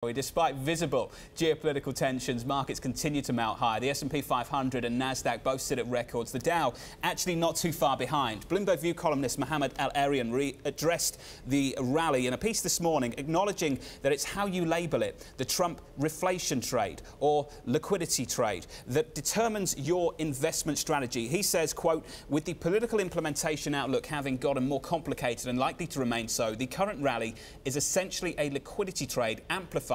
Despite visible geopolitical tensions, markets continue to mount higher. The S&P 500 and Nasdaq both sit at records. The Dow actually not too far behind. Bloomberg View columnist Mohammed Al-Arian addressed the rally in a piece this morning, acknowledging that it's how you label it, the Trump reflation trade or liquidity trade, that determines your investment strategy. He says, quote, with the political implementation outlook having gotten more complicated and likely to remain so, the current rally is essentially a liquidity trade amplified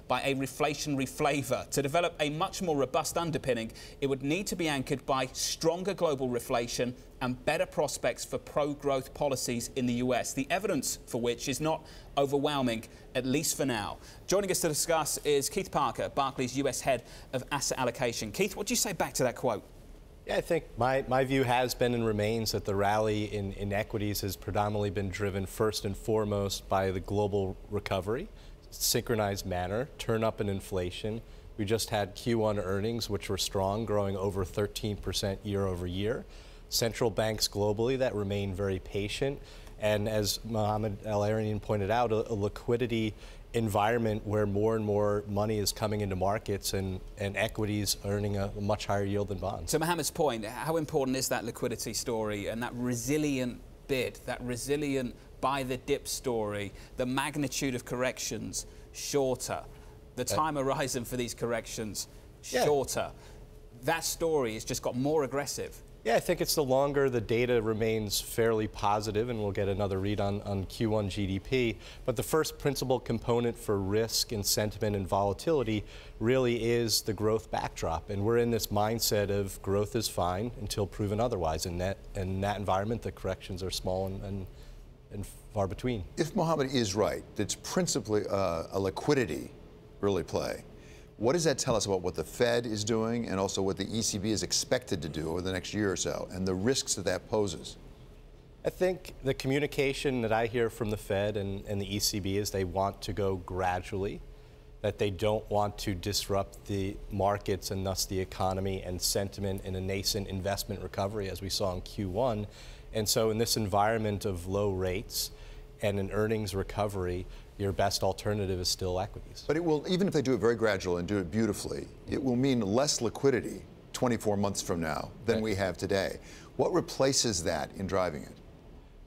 by a reflationary flavour. To develop a much more robust underpinning, it would need to be anchored by stronger global reflation and better prospects for pro-growth policies in the US, the evidence for which is not overwhelming, at least for now. Joining us to discuss is Keith Parker, Barclays US Head of Asset Allocation. Keith, what do you say back to that quote? Yeah, I think my view has been and remains that the rally in equities has predominantly been driven first and foremost by the global recovery, synchronized manner, turn up in inflation. We just had Q1 earnings, which were strong, growing over 13% year over year. Central banks globally that remain very patient. And as Mohammed Al-Arian pointed out, a liquidity environment where more and more money is coming into markets and equities earning a much higher yield than bonds. To Mohammed's point, how important is that liquidity story and that resilient bid, that resilient buy the dip story, the magnitude of corrections shorter, the time horizon for these corrections shorter? That story has just got more aggressive. Yeah, I think it's the longer the data remains fairly positive, and we'll get another read on Q1 GDP. But the first principal component for risk and sentiment and volatility really is the growth backdrop. And we're in this mindset of growth is fine until proven otherwise. In that environment, the corrections are small and far between. If Mohammed is right, it's principally a liquidity early play. What does that tell us about what the Fed is doing and also what the ECB is expected to do over the next year or so and the risks that that poses? I think the communication that I hear from the Fed and the ECB is they want to go gradually, that they don't want to disrupt the markets and thus the economy and sentiment in a nascent investment recovery as we saw in Q1. And so in this environment of low rates and an earnings recovery, your best alternative is still equities. But it will, even if they do it very gradual and do it beautifully, it will mean less liquidity 24 months from now than we have today. What replaces that in driving it?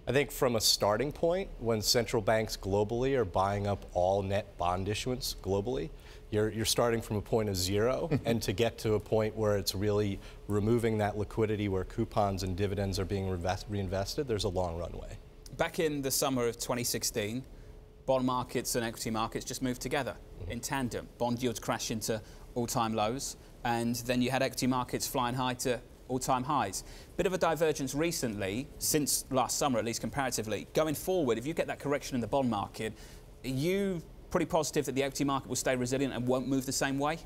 I think from a starting point, when central banks globally are buying up all net bond issuance globally, you're starting from a point of zero, and to get to a point where it's really removing that liquidity where coupons and dividends are being reinvested, there's a long runway. Back in the summer of 2016, bond markets and equity markets just moved together in tandem. Bond yields crashed into all-time lows, and then you had equity markets flying high to all-time highs. Bit of a divergence recently, since last summer at least comparatively. Going forward, if you get that correction in the bond market, are you pretty positive that the equity market will stay resilient and won't move the same way?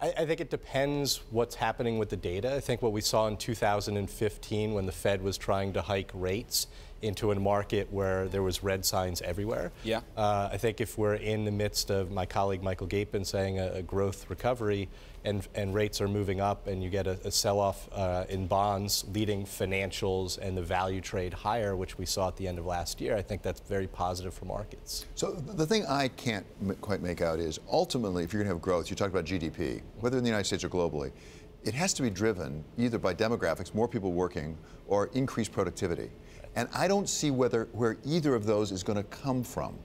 I think it depends what's happening with the data. I think what we saw in 2015 when the Fed was trying to hike rates into a market where there was red signs everywhere. Yeah. I think if we're in the midst of my colleague Michael Gapin saying a growth recovery and rates are moving up and you get a sell-off in bonds leading financials and the value trade higher, which we saw at the end of last year, I think that's very positive for markets. So the thing I can't quite make out is ultimately if you're going to have growth, you talked about GDP, whether in the United States or globally, it has to be driven either by demographics, more people working, or increased productivity. And I don't see where either of those is going to come from.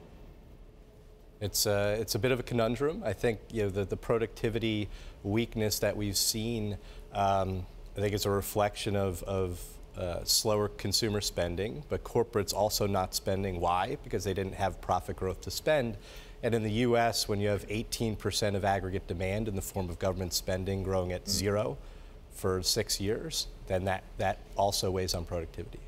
It's a bit of a conundrum. I think the productivity weakness that we've seen, I think it's a reflection of slower consumer spending, but corporates also not spending. Why? Because they didn't have profit growth to spend. And in the U.S., when you have 18% of aggregate demand in the form of government spending growing at zero for 6 years, then that also weighs on productivity.